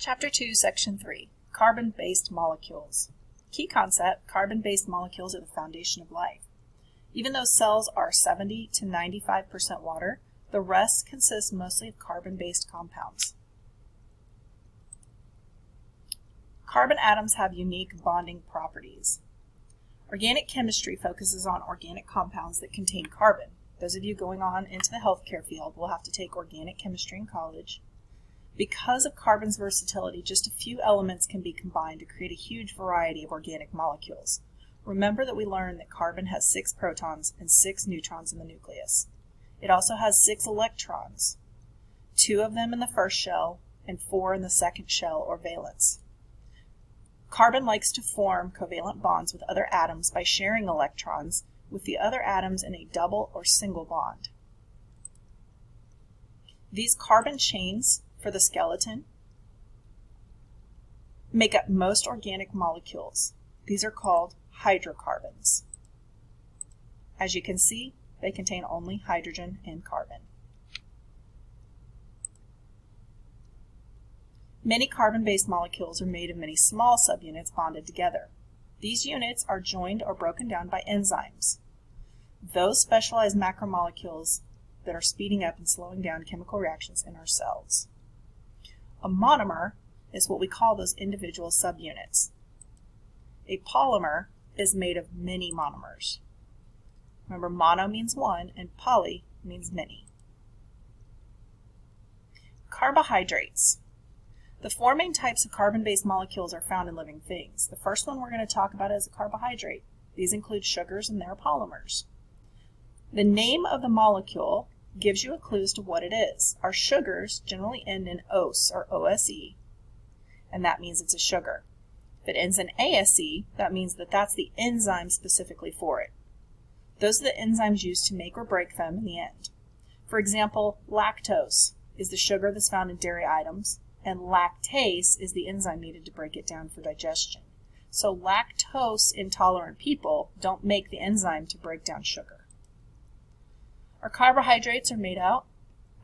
Chapter 2, Section 3, Carbon-Based Molecules. Key concept, carbon-based molecules are the foundation of life. Even though cells are 70 to 95% water, the rest consists mostly of carbon-based compounds. Carbon atoms have unique bonding properties. Organic chemistry focuses on organic compounds that contain carbon. Those of you going on into the healthcare field will have to take organic chemistry in college. Because of carbon's versatility, just a few elements can be combined to create a huge variety of organic molecules. Remember that we learned that carbon has 6 protons and 6 neutrons in the nucleus. It also has 6 electrons, 2 of them in the first shell and 4 in the second shell or valence. Carbon likes to form covalent bonds with other atoms by sharing electrons with the other atoms in a double or single bond. These carbon chains for the skeleton make up most organic molecules. These are called hydrocarbons. As you can see, they contain only hydrogen and carbon. Many carbon-based molecules are made of many small subunits bonded together. These units are joined or broken down by enzymes, those specialized macromolecules that are speeding up and slowing down chemical reactions in our cells. A monomer is what we call those individual subunits. A polymer is made of many monomers. Remember, mono means one and poly means many. Carbohydrates. The 4 main types of carbon-based molecules are found in living things. The first one we're going to talk about is a carbohydrate. These include sugars and their polymers. The name of the molecule gives you a clue as to what it is. Our sugars generally end in ose or OSE, and that means it's a sugar. If it ends in ASE, that means that that's the enzyme specifically for it. Those are the enzymes used to make or break them in the end. For example, lactose is the sugar that's found in dairy items, and lactase is the enzyme needed to break it down for digestion. So lactose intolerant people don't make the enzyme to break down sugar. Our carbohydrates are made out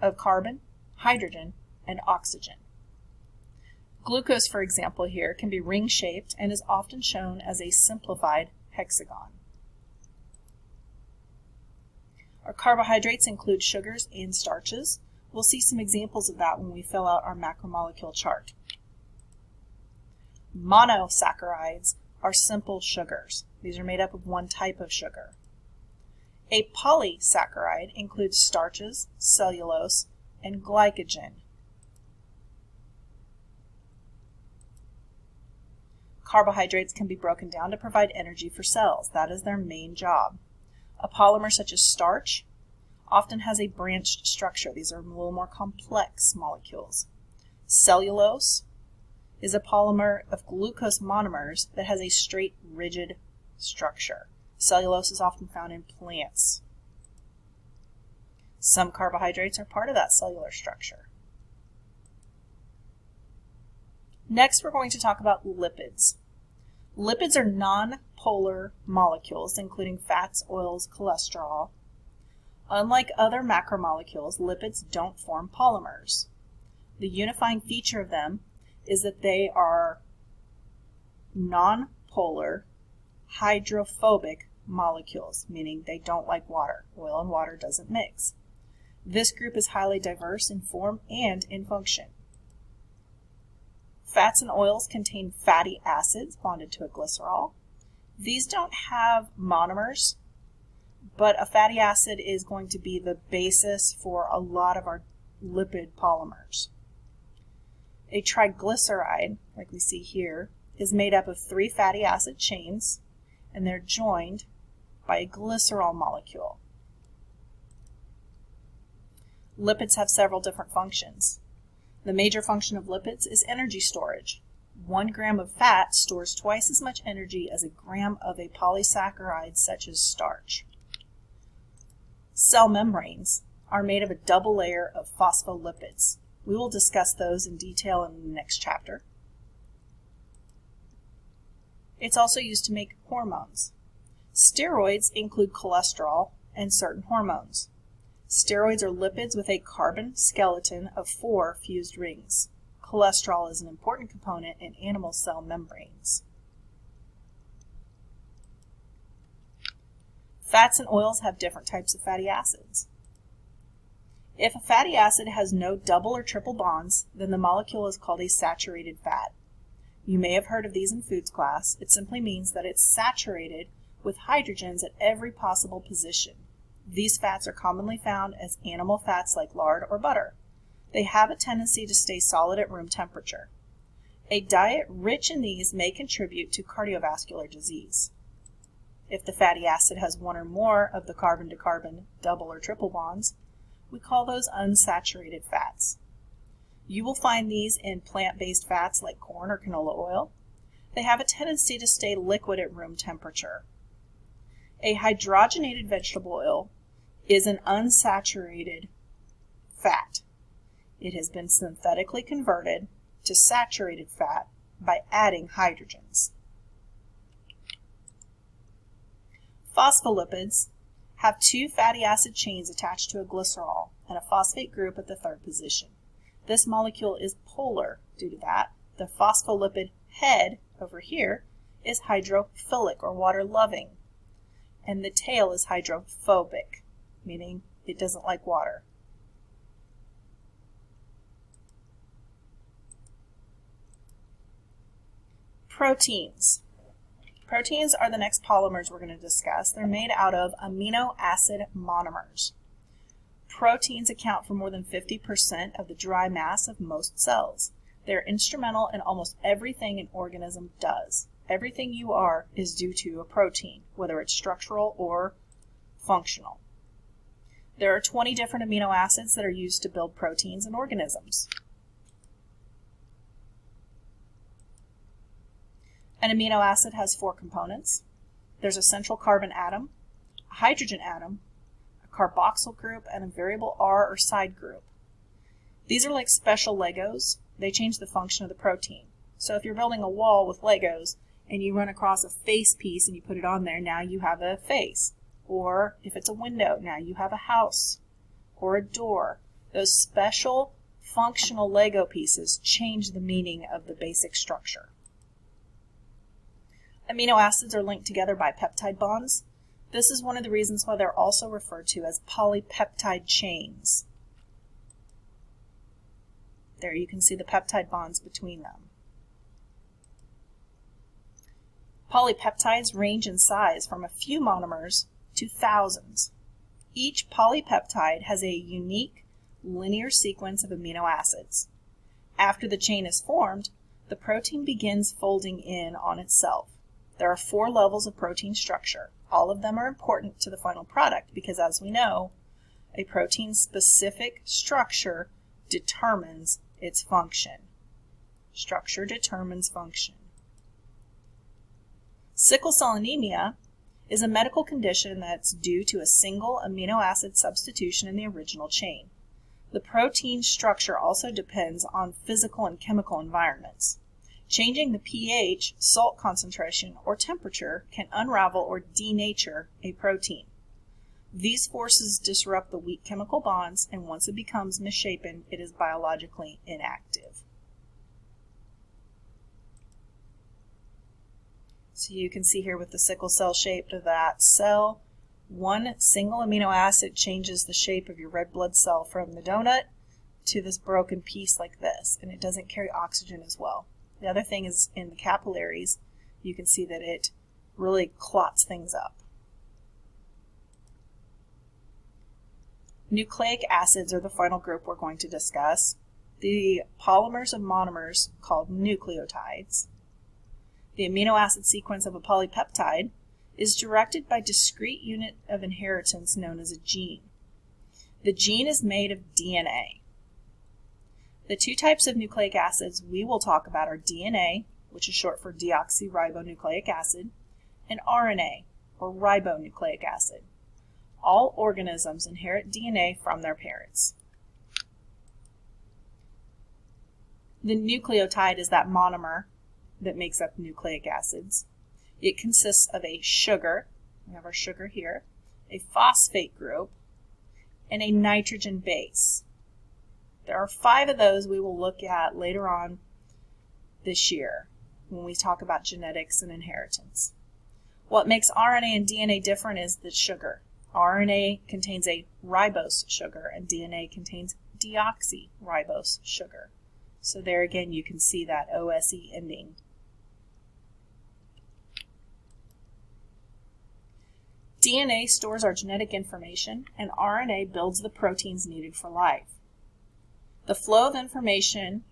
of carbon, hydrogen, and oxygen. Glucose, for example, here can be ring-shaped and is often shown as a simplified hexagon. Our carbohydrates include sugars and starches. We'll see some examples of that when we fill out our macromolecule chart. Monosaccharides are simple sugars. These are made up of one type of sugar. A polysaccharide includes starches, cellulose, and glycogen. Carbohydrates can be broken down to provide energy for cells. That is their main job. A polymer such as starch often has a branched structure. These are a little more complex molecules. Cellulose is a polymer of glucose monomers that has a straight, rigid structure. Cellulose is often found in plants. Some carbohydrates are part of that cellular structure. Next, we're going to talk about lipids. Lipids are non-polar molecules, including fats, oils, cholesterol. Unlike other macromolecules, lipids don't form polymers. The unifying feature of them is that they are non-polar hydrophobic molecules, meaning they don't like water. Oil and water doesn't mix. This group is highly diverse in form and in function. Fats and oils contain fatty acids bonded to a glycerol. These don't have monomers, but a fatty acid is going to be the basis for a lot of our lipid polymers. A triglyceride, like we see here, is made up of 3 fatty acid chains, and they're joined by a glycerol molecule. Lipids have several different functions. The major function of lipids is energy storage. 1 gram of fat stores twice as much energy as a gram of a polysaccharide such as starch. Cell membranes are made of a double layer of phospholipids. We will discuss those in detail in the next chapter. It's also used to make hormones. Steroids include cholesterol and certain hormones. Steroids are lipids with a carbon skeleton of 4 fused rings. cholesterol is an important component in animal cell membranes. Fats and oils have different types of fatty acids. If a fatty acid has no double or triple bonds, then the molecule is called a saturated fat. You may have heard of these in foods class. It simply means that it's saturated with hydrogens at every possible position. These fats are commonly found as animal fats like lard or butter. They have a tendency to stay solid at room temperature. A diet rich in these may contribute to cardiovascular disease. If the fatty acid has one or more of the carbon-to-carbon double or triple bonds, we call those unsaturated fats. You will find these in plant-based fats like corn or canola oil. They have a tendency to stay liquid at room temperature. A hydrogenated vegetable oil is an unsaturated fat. It has been synthetically converted to saturated fat by adding hydrogens. Phospholipids have two fatty acid chains attached to a glycerol and a phosphate group at the third position. This molecule is polar due to that. The phospholipid head over here is hydrophilic or water-loving, and the tail is hydrophobic, meaning it doesn't like water. Proteins. Proteins are the next polymers we're going to discuss. They're made out of amino acid monomers. Proteins account for more than 50% of the dry mass of most cells. They're instrumental in almost everything an organism does. Everything you are is due to a protein, whether it's structural or functional. There are 20 different amino acids that are used to build proteins in organisms. An amino acid has 4 components. There's a central carbon atom, a hydrogen atom, a carboxyl group, and a variable R or side group. These are like special Legos. They change the function of the protein. So if you're building a wall with Legos and you run across a face piece and you put it on there, now you have a face. Or if it's a window, now you have a house or a door. Those special functional Lego pieces change the meaning of the basic structure. Amino acids are linked together by peptide bonds. This is one of the reasons why they're also referred to as polypeptide chains. There you can see the peptide bonds between them. Polypeptides range in size from a few monomers to thousands. Each polypeptide has a unique linear sequence of amino acids. After the chain is formed, the protein begins folding in on itself. There are 4 levels of protein structure. All of them are important to the final product because, as we know, a protein's specific structure determines its function. Structure determines function. Sickle cell anemia is a medical condition that's due to a single amino acid substitution in the original chain. The protein structure also depends on physical and chemical environments. Changing the pH, salt concentration, or temperature can unravel or denature a protein. These forces disrupt the weak chemical bonds, and once it becomes misshapen, it is biologically inactive. So you can see here with the sickle cell shape of that cell, one single amino acid changes the shape of your red blood cell from the donut to this broken piece like this, and it doesn't carry oxygen as well. The other thing is in the capillaries, you can see that it really clots things up. Nucleic acids are the final group we're going to discuss. The polymers of monomers called nucleotides. The amino acid sequence of a polypeptide is directed by a discrete unit of inheritance known as a gene. The gene is made of DNA. The 2 types of nucleic acids we will talk about are DNA, which is short for deoxyribonucleic acid, and RNA, or ribonucleic acid. All organisms inherit DNA from their parents. The nucleotide is that monomer that makes up nucleic acids. It consists of a sugar, we have our sugar here, a phosphate group, and a nitrogen base. There are 5 of those we will look at later on this year when we talk about genetics and inheritance. What makes RNA and DNA different is the sugar. RNA contains a ribose sugar and DNA contains deoxyribose sugar. So there again you can see that OSE ending. DNA stores our genetic information and RNA builds the proteins needed for life. The flow of information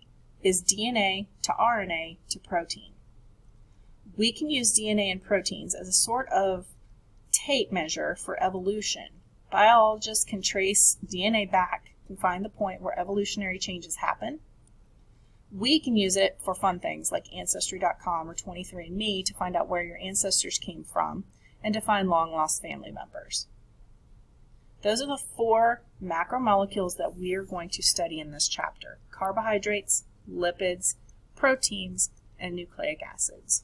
is DNA to RNA to protein. We can use DNA and proteins as a sort of tape measure for evolution. Biologists can trace DNA back and find the point where evolutionary changes happen. We can use it for fun things like Ancestry.com or 23andMe to find out where your ancestors came from and to find long-lost family members. Those are the 4 macromolecules that we are going to study in this chapter: carbohydrates, lipids, proteins, and nucleic acids.